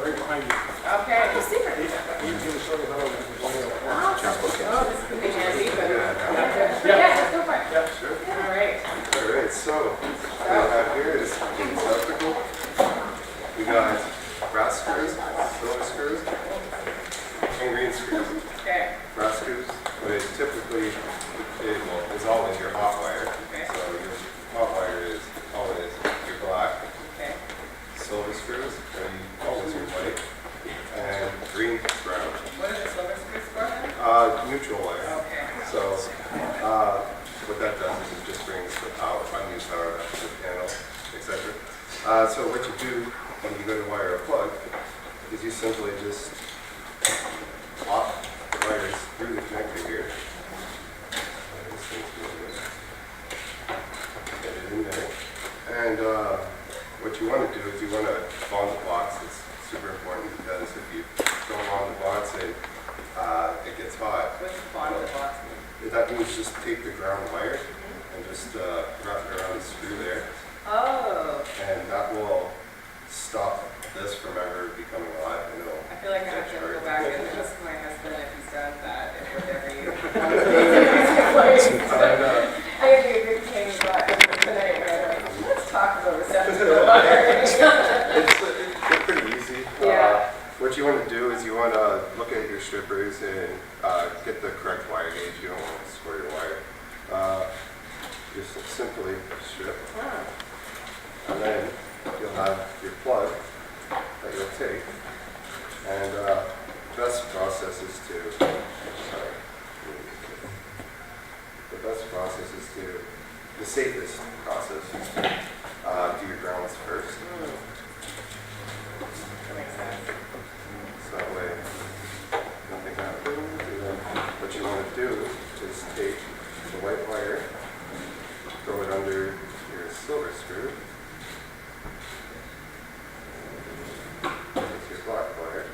right behind you. Okay. You can show you how to Oh, this could be handy, but. Yeah. Yeah, let's go for it. Yeah, sure. All right. All right, so what we have here is receptacle. We got brass screws, silver screws, and green screws. Okay. Brass screws, but typically is always your hot wire. Okay. So your hot wire is always your black. Okay. Silver screws are always your white, and green brown. What are the silver screws for then? Neutral wire. Okay. So what that does is it just brings the power, unused power up to the panel, etc. So what you do when you go to wire a plug is you simply just pop the wires through the connector here. Get it in there. And what you want to do is you want to bond the box. It's super important because if you don't bond the box, it gets hot. What's the bottom of the box mean? That means just take the ground wire and just wrap it around the screw there, Oh, and that will stop this from ever becoming hot, and it'll I feel like I have to catch go fire. back and ask my husband if he's done that and whatever you. I have to get a big pain in the butt tonight, right? Let's talk about receptacle wire. It's pretty easy. Yeah. What you want to do is you want to look at your strippers and get the correct wire gauge. You don't want to square your wire. Just simply strip, Oh. and then you'll have your plug that you'll take. And the best process is to, the safest process is to do your grounds first. That makes sense. So that way nothing happens. And then what you want to do is take the white wire, throw it under your silver screw. Take your black wire,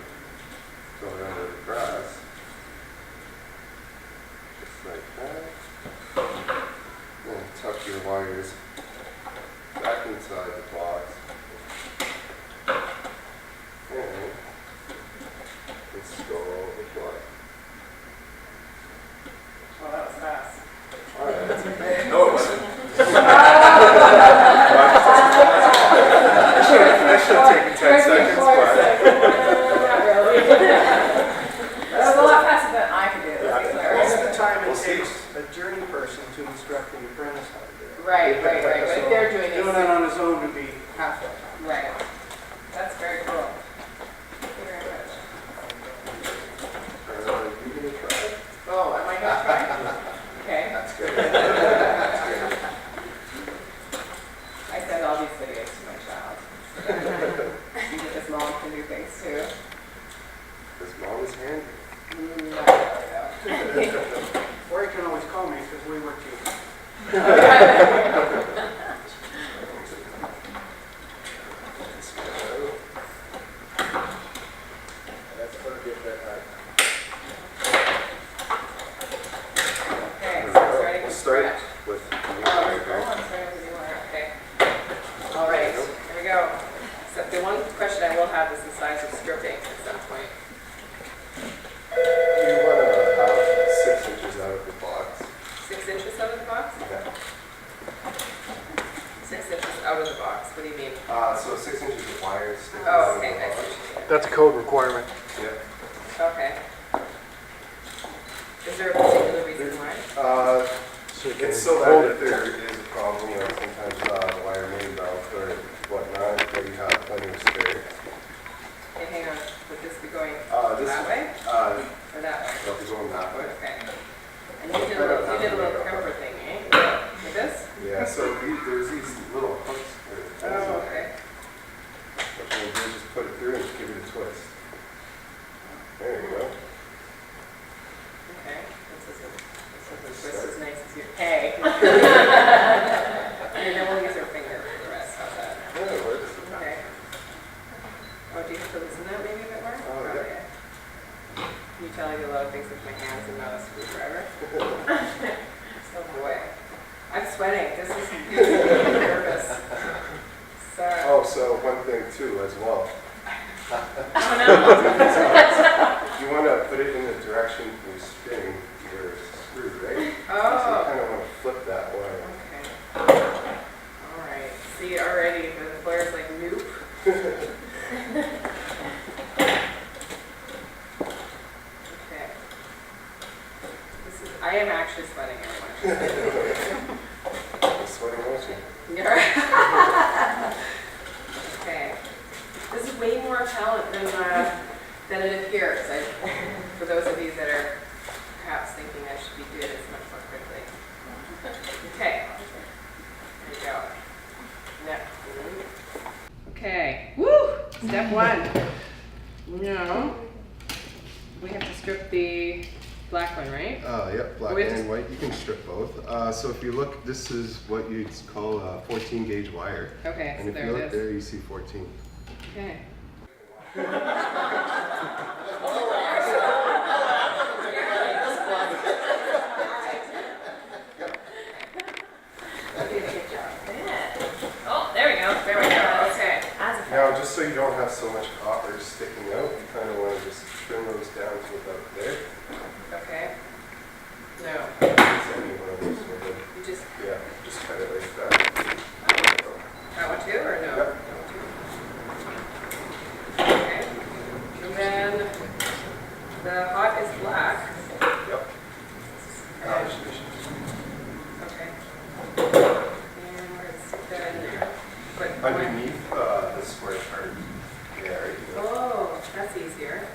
throw it under the brass. Just like that. And tuck your wires back inside the box. And install the plug. Well, that was fast. All right. No, it wasn't. That should have taken 10 seconds, but Not really. That was a lot faster than I could do, let's be clear. Most of the time it We'll see. takes a journey person to instruct an apprentice how to do it. Right, but if they're doing Doing it. it on his own would be half that time. Right. That's very cool. Thank you very much. give it a try. Oh, am I gonna try? Okay. That's good. That's good. I send all these videos to my child. His mom can do things too. This mom is handy. Not really though. Or you can always call me because we work together. Let's go. That's going to get that hard. Okay, so starting We'll with start scratch. with the new Oh, wire I'm here. starting with the new wire, okay. All right, here we go. Except the one question I will have is the size of stripping at some point. You want to have 6 inches out of the box. 6 inches out of the box? Yeah. 6 inches out of the box, what do you mean? So 6 inches of wire sticking Oh, out of okay, the I box. see. That's a code requirement. Yeah. Okay. Is there a particular reason why? It's so that if there is a problem, sometimes the wire may bounce or whatnot, but you have plenty of spare. Okay, hang on, would this be going This that way uh, or that way? it'll be going that way. Okay. And you did a little crimper thing, eh? With this? Yeah, so there's these little hooks. Oh, okay. What you do is just put it through and give it a twist. There you go. Okay. This is as nice as your peg. And then we'll use our finger for the rest. How's that? Yeah, it works. Okay. Oh, do you have to loosen that maybe a bit more? Oh, yeah. Okay. Can you tell I do a lot of things with my hands and not a screwdriver? Oh boy. I'm sweating. This is making me nervous. So, Oh, so one thing too as well. If you want to put it in the direction you spin, you're screwed, right? So you Oh, kind of want to flip that wire. okay. All right. See, already the employer's like, nope. Okay. I am actually sweating, everyone. I'm sweating motion. You're right. Okay. This is way more talent than it appears. For those of you that are perhaps thinking I should be doing this much more quickly. Okay. There you go. Next. Okay. Woo! Step one. Now, we have to strip the black one, right? Yep, black Wait, and white. You can strip both. So if you look, this is what you'd call a 14 gauge wire. Okay, And so if there you it look is. there, you see 14. Okay. Oh, there we go. There we go. Okay. Now, just so you don't have so much copper sticking out, you kind of want to just trim those down to about there. Okay. No. Just any one of those will do. You just Yeah, just cut it like that. that one too, or no? Yep. Okay. And then the hot is black. Yep. Okay. Okay. And we're stick that in there. But Underneath the square part. Yeah, right here. oh, that's easier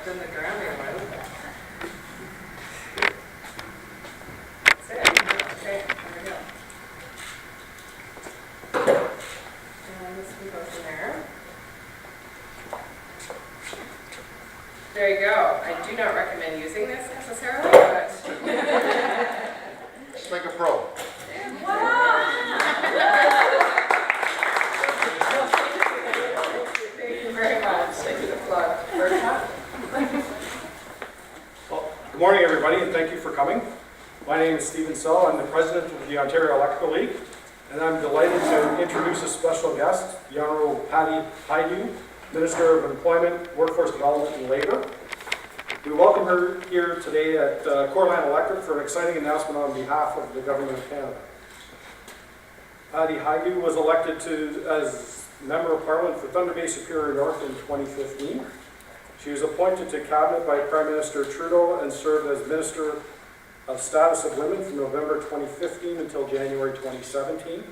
than the grounding one. That's it. Okay, there we go. And this one goes in there. There you go. I do not recommend using this necessarily, but. Just like a pro. Thank you very much. Thank you, the plug. Very hot. Well, good morning, everybody, and thank you for coming. My name is Stephen Sell. I'm the president of the Ontario Electrical League, and I'm delighted to introduce a special guest, the Honorable Patty Hajdu, Minister of Employment, Workforce Development and Labour. We welcome her here today at Coreland Electric for an exciting announcement on behalf of the Government of Canada. Patty Hajdu was elected as Member of Parliament for Thunder Bay Superior North in 2015. She was appointed to Cabinet by Prime Minister Trudeau and served as Minister of Status of Women from November 2015 until January 2017,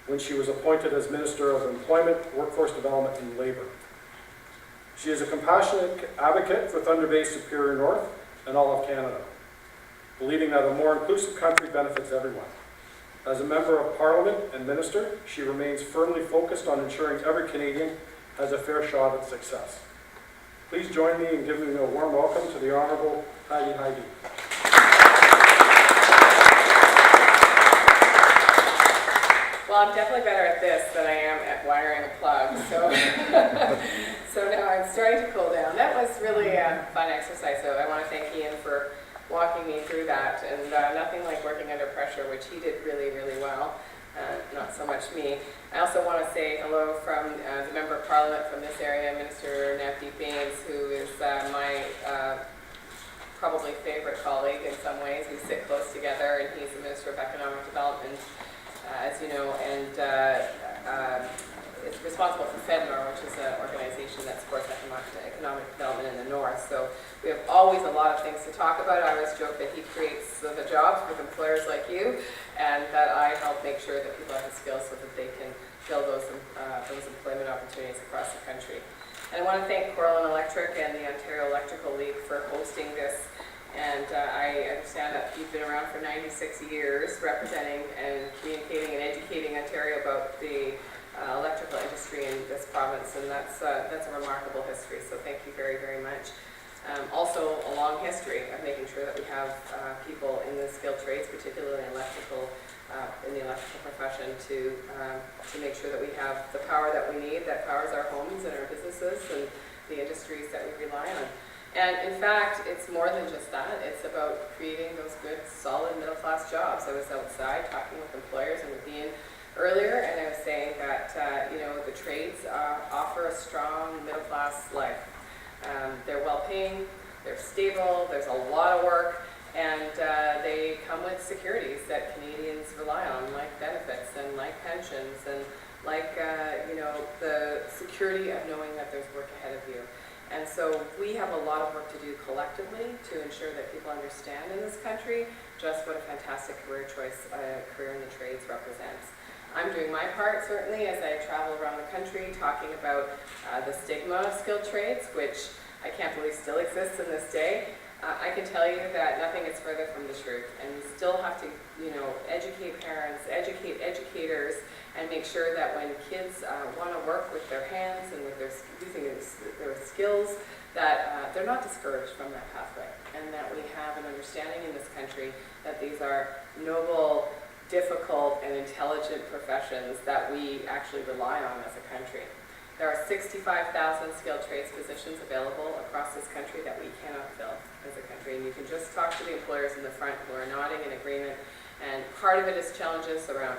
when she was appointed as Minister of Employment, Workforce Development and Labour. She is a compassionate advocate for Thunder Bay Superior North and all of Canada, believing that a more inclusive country benefits everyone. As a Member of Parliament and Minister, she remains firmly focused on ensuring every Canadian has a fair shot at success. Please join me in giving a warm welcome to the Honourable Patty Hajdu. Well, I'm definitely better at this than I am at wiring a plug, so so now I'm starting to cool down. That was really a fun exercise, so I want to thank Ian for walking me through that, and nothing like working under pressure, which he did really, really well, not so much me. I also want to say hello from the Member of Parliament from this area, Minister Navdeep Bains, who is my probably favorite colleague in some ways. We sit close together, and he's the Minister of Economic Development, as you know, and is responsible for FedNor, which is an organization that supports economic development in the north. So we have always a lot of things to talk about. I always joke that he creates the jobs with employers like you, and that I help make sure that people have the skills so that they can fill those employment opportunities across the country. And I want to thank Coreland Electric and the Ontario Electrical League for hosting this. And I understand that you've been around for 96 years representing and communicating and educating Ontario about the electrical industry in this province, and that's a remarkable history, so thank you very, very much. Also, a long history of making sure that we have people in the skilled trades, particularly in the electrical profession, to make sure that we have the power that we need, that powers our homes and our businesses and the industries that we rely on. And in fact, it's more than just that. It's about creating those good, solid middle-class jobs. I was outside talking with employers and with Ian earlier, and I was saying that, the trades offer a strong middle-class life. They're well-paying, they're stable, there's a lot of work, and they come with securities that Canadians rely on, like benefits and like pensions and like, the security of knowing that there's work ahead of you. And so we have a lot of work to do collectively to ensure that people understand in this country just what a fantastic career choice a career in the trades represents. I'm doing my part, certainly, as I travel around the country talking about the stigma of skilled trades, which I can't believe still exists in this day. I can tell you that nothing is further from the truth, and we still have to, educate parents, educate educators, and make sure that when kids want to work with their hands and with using their skills, that they're not discouraged from that pathway, and that we have an understanding in this country that these are noble, difficult, and intelligent professions that we actually rely on as a country. There are 65,000 skilled trades positions available across this country that we cannot fill as a country. And you can just talk to the employers in the front who are nodding in agreement. And part of it is challenges around,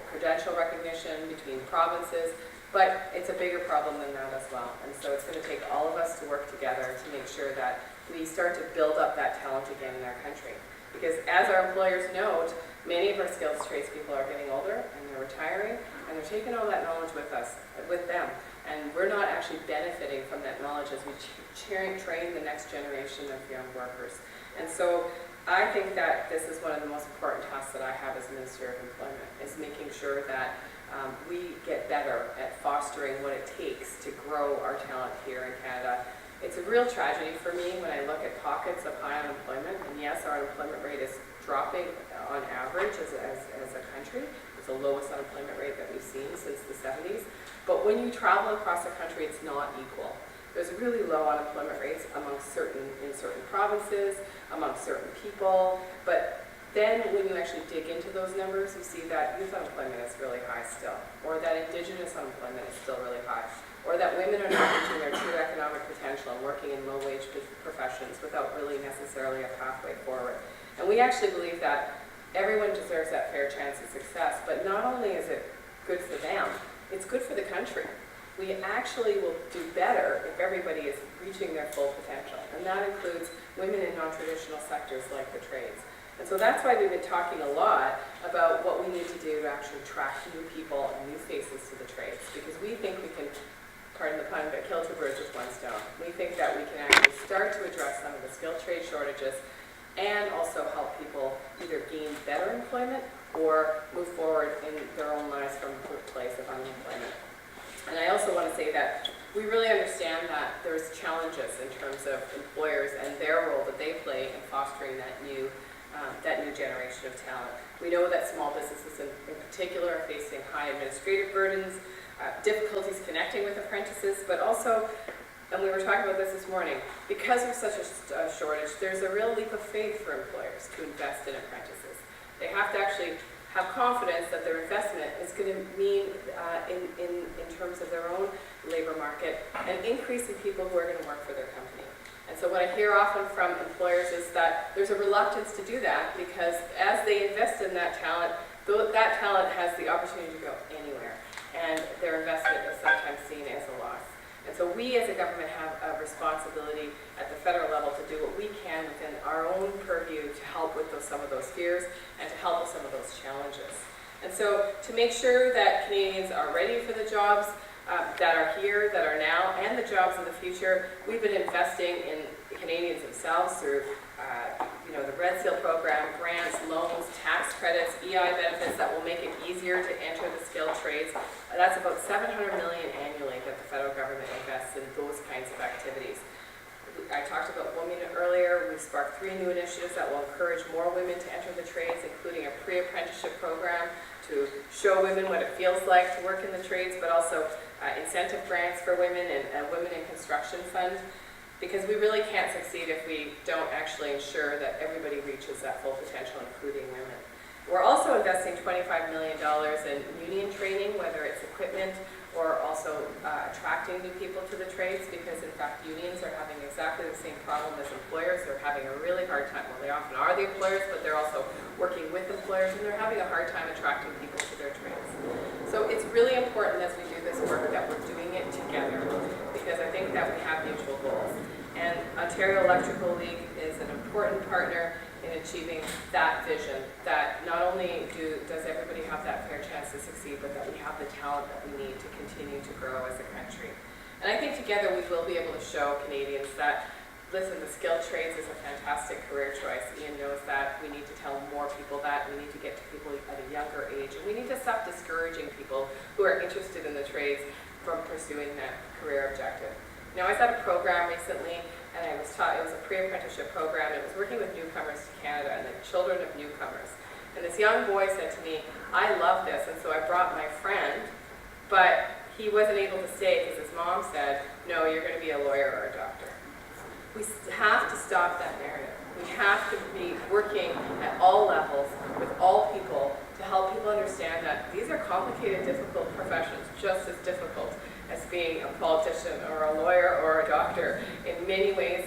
credential recognition between provinces, but it's a bigger problem than that as well. And so it's going to take all of us to work together to make sure that we start to build up that talent again in our country. Because as our employers note, many of our skilled trades people are getting older and they're retiring, and they're taking all that knowledge with them. And we're not actually benefiting from that knowledge as we train the next generation of young workers. And so I think that this is one of the most important tasks that I have as Minister of Employment, is making sure that we get better at fostering what it takes to grow our talent here in Canada. It's a real tragedy for me when I look at pockets of high unemployment, and yes, our unemployment rate is dropping on average as a country. It's the lowest unemployment rate that we've seen since the 70s. But when you travel across the country, it's not equal. There's really low unemployment rates in certain provinces, among certain people, but then when you actually dig into those numbers, you see that youth unemployment is really high still, or that Indigenous unemployment is still really high, or that women are not reaching their true economic potential and working in low-wage professions without really necessarily a pathway forward. And we actually believe that everyone deserves that fair chance of success, but not only is it good for them, it's good for the country. We actually will do better if everybody is reaching their full potential, and that includes women in non-traditional sectors like the trades. And so that's why we've been talking a lot about what we need to do to actually attract new people and new faces to the trades, because we think we can, pardon the pun, but kill two birds with one stone. We think that we can actually start to address some of the skilled trade shortages and also help people either gain better employment or move forward in their own lives from a place of unemployment. And I also want to say that we really understand that there's challenges in terms of employers and their role that they play in fostering that new generation of talent. We know that small businesses in particular are facing high administrative burdens, difficulties connecting with apprentices, but also, and we were talking about this morning, because there's such a shortage, there's a real leap of faith for employers to invest in apprentices. They have to actually have confidence that their investment is going to mean, in terms of their own labor market, an increase in people who are going to work for their company. And so what I hear often from employers is that there's a reluctance to do that, because as they invest in that talent has the opportunity to go anywhere, and their investment is sometimes seen as a loss. And so we as a government have a responsibility at the federal level to do what we can within our own purview to help with some of those fears and to help with some of those challenges. And so to make sure that Canadians are ready for the jobs that are here, that are now, and the jobs in the future, we've been investing in Canadians themselves through the Red Seal program, grants, loans, tax credits, EI benefits that will make it easier to enter the skilled trades. That's about $700 million annually that the federal government invests in those kinds of activities. I talked about women earlier. We've sparked 3 new initiatives that will encourage more women to enter the trades, including a pre-apprenticeship program to show women what it feels like to work in the trades, but also incentive grants for women and a Women in Construction Fund, because we really can't succeed if we don't actually ensure that everybody reaches that full potential, including women. We're also investing $25 million in union training, whether it's equipment or also attracting new people to the trades, because in fact unions are having exactly the same problem as employers. They're having a really hard time. Well, they often are the employers, but they're also working with employers, and they're having a hard time attracting people to their trades. So it's really important as we do this work that we're doing it together, because I think that we have mutual goals. And Ontario Electrical League is an important partner in achieving that vision, that not only does everybody have that fair chance to succeed, but that we have the talent that we need to continue to grow as a country. And I think together we will be able to show Canadians that, listen, the skilled trades is a fantastic career choice. Ian knows that. We need to tell more people that. We need to get to people at a younger age. And we need to stop discouraging people who are interested in the trades from pursuing that career objective. Now, I was at a program recently, and I was taught, it was a pre-apprenticeship program. It was working with newcomers to Canada and the children of newcomers. And this young boy said to me, I love this, and so I brought my friend, but he wasn't able to stay because his mom said, no, you're going to be a lawyer or a doctor. We have to stop that narrative. We have to be working at all levels with all people to help people understand that these are complicated, difficult professions, just as difficult as being a politician or a lawyer or a doctor. In many ways,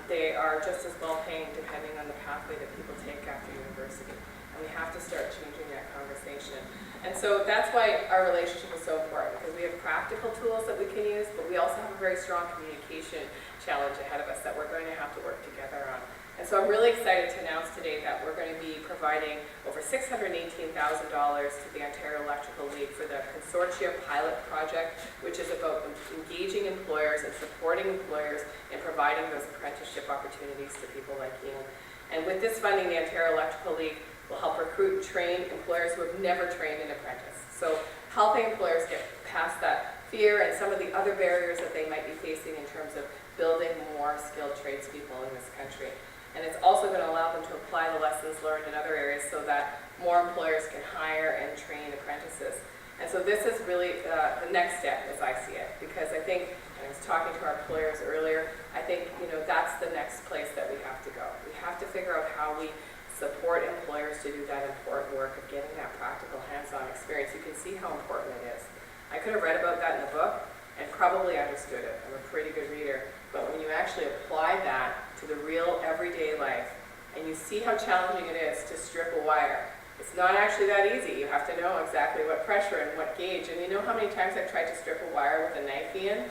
they are just as well paying depending on the pathway that people take after university. And we have to start changing that conversation. And so that's why our relationship is so important, because we have practical tools that we can use, but we also have a very strong communication challenge ahead of us that we're going to have to work together on. And so I'm really excited to announce today that we're going to be providing over $618,000 to the Ontario Electrical League for the Consortia Pilot Project, which is about engaging employers and supporting employers in providing those apprenticeship opportunities to people like Ian. And with this funding, the Ontario Electrical League will help recruit and train employers who have never trained an apprentice. So helping employers get past that fear and some of the other barriers that they might be facing in terms of building more skilled tradespeople in this country. And it's also going to allow them to apply the lessons learned in other areas so that more employers can hire and train apprentices. And so this is really the next step as I see it, because I think, and I was talking to our employers earlier, I think that's the next place that we have to go. We have to figure out how we support employers to do that important work of getting that practical hands-on experience. You can see how important it is. I could have read about that in a book and probably understood it. I'm a pretty good reader. But when you actually apply that to the real everyday life, and you see how challenging it is to strip a wire, it's not actually that easy. You have to know exactly what pressure and what gauge. And you know how many times I've tried to strip a wire with a knife, Ian?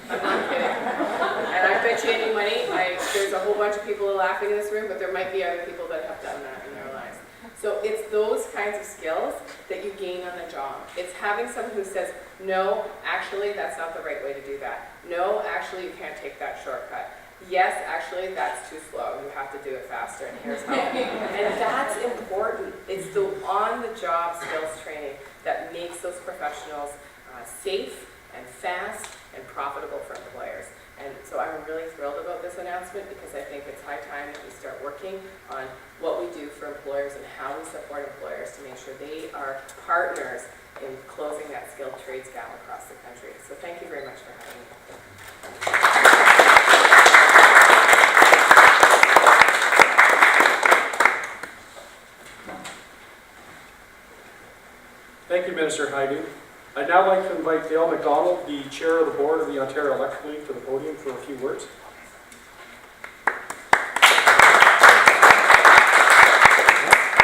I'm not kidding. And I bet you any money, there's a whole bunch of people laughing in this room, but there might be other people that have done that in their lives. So it's those kinds of skills that you gain on the job. It's having someone who says, no, actually, that's not the right way to do that. No, actually, you can't take that shortcut. Yes, actually, that's too slow. You have to do it faster, and here's how. And that's important. It's the on-the-job skills training that makes those professionals safe and fast and profitable for employers. And so I'm really thrilled about this announcement, because I think it's high time that we start working on what we do for employers and how we support employers to make sure they are partners in closing that skilled trades gap across the country. So thank you very much for having me. Thank you, Minister Hajdu. I'd now like to invite Dale McDonald, the Chair of the Board of the Ontario Electrical League, to the podium for a few words.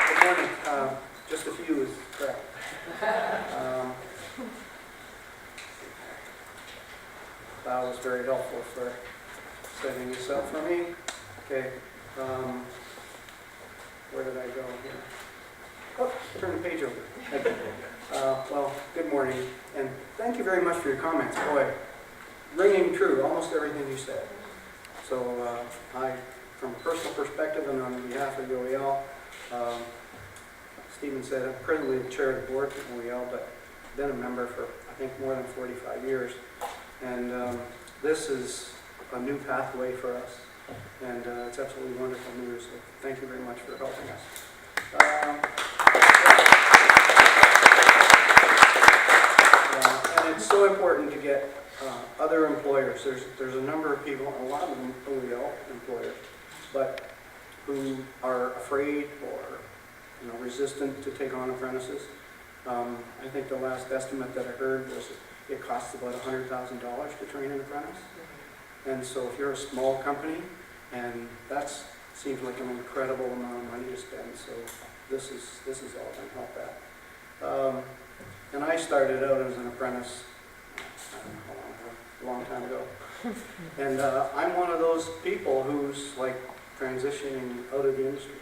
Good morning. Just a few is correct. That was very helpful for setting this up for me. Okay. Where did I go here? Oh, turn the page over. Thank you. Well, good morning, and thank you very much for your comments. Boy, ringing true, almost everything you said. So from a personal perspective and on behalf of the OEL, Stephen said, I'm presently the chair of the board at OEL, but been a member for, I think, more than 45 years. And this is a new pathway for us, and it's absolutely wonderful news. So thank you very much for helping us. And it's so important to get other employers. There's a number of people, a lot of them OEL employers, but who are afraid or resistant to take on apprentices. I think the last estimate that I heard was it costs about $100,000 to train an apprentice. And so if you're a small company, and that seems like an incredible amount of money to spend, so this is all going to help that. And I started out as an apprentice, I don't know how long ago, a long time ago. And I'm one of those people who's like transitioning out of the industry.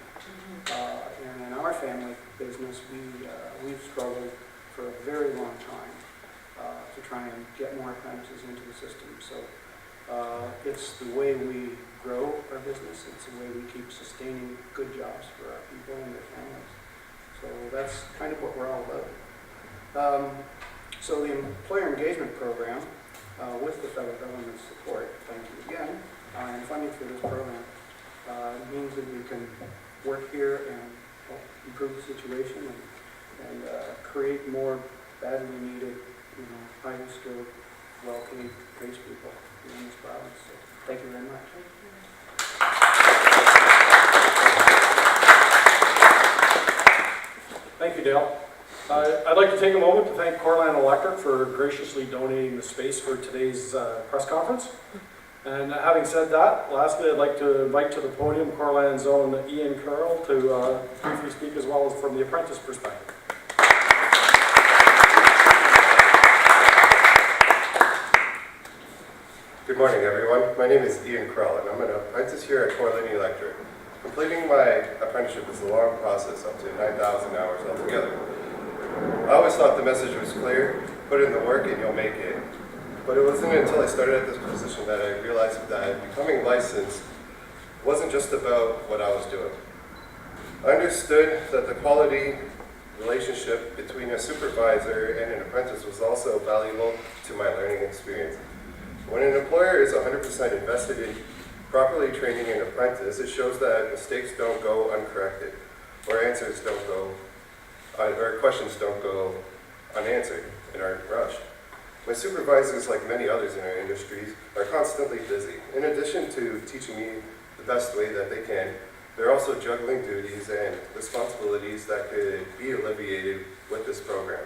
And in our family business, we've struggled for a very long time to try and get more apprentices into the system. So it's the way we grow our business. It's the way we keep sustaining good jobs for our people and their families. So that's kind of what we're all about. So the employer engagement program, with the federal government's support, thank you again, and funding for this program, means that we can work here and help improve the situation and create more badly needed, highly skilled, well-paid tradespeople in this province. So thank you very much. Thank you, Dale. I'd like to take a moment to thank Cortland Electric for graciously donating the space for today's press conference. And having said that, lastly, I'd like to invite to the podium Cortland's own Ian Carroll to briefly speak as well as from the apprentice perspective. Good morning, everyone. My name is Ian Carroll, and I'm an apprentice here at Cortland Electric. Completing my apprenticeship is a long process, up to 9,000 hours altogether. I always thought the message was clear: put in the work and you'll make it. But it wasn't until I started at this position that I realized that becoming licensed wasn't just about what I was doing. I understood that the quality relationship between a supervisor and an apprentice was also valuable to my learning experience. When an employer is 100% invested in properly training an apprentice, it shows that mistakes don't go uncorrected, or answers don't go, or questions don't go unanswered and aren't rushed. My supervisors, like many others in our industries, are constantly busy. In addition to teaching me the best way that they can, they're also juggling duties and responsibilities that could be alleviated with this program.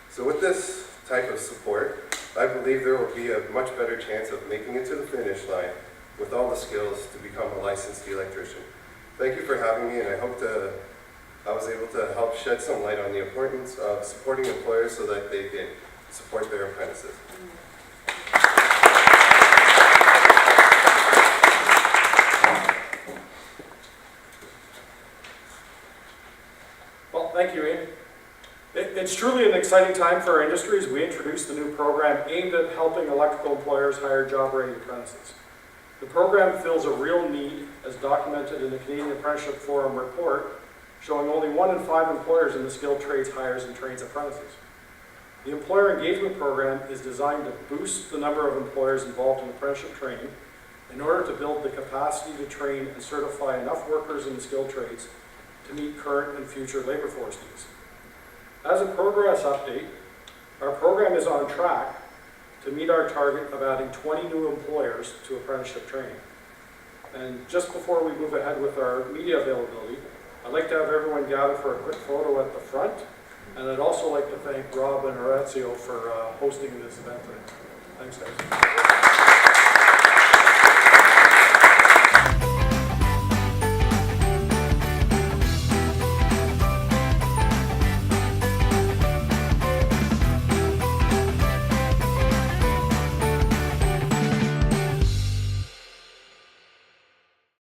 So with this type of support, I believe there will be a much better chance of making it to the finish line with all the skills to become a licensed electrician. Thank you for having me, and I hope I was able to help shed some light on the importance of supporting employers so that they can support their apprentices. Well, thank you, Ian. It's truly an exciting time for our industry as we introduce the new program aimed at helping electrical employers hire job-ready apprentices. The program fills a real need, as documented in the Canadian Apprenticeship Forum report, showing only 1 in 5 employers in the skilled trades hires and trains apprentices. The employer engagement program is designed to boost the number of employers involved in apprenticeship training in order to build the capacity to train and certify enough workers in the skilled trades to meet current and future labor force needs. As a progress update, our program is on track to meet our target of adding 20 new employers to apprenticeship training. And just before we move ahead with our media availability, I'd like to have everyone gather for a quick photo at the front. And I'd also like to thank Rob and Horacio for hosting this event today. Thanks, guys.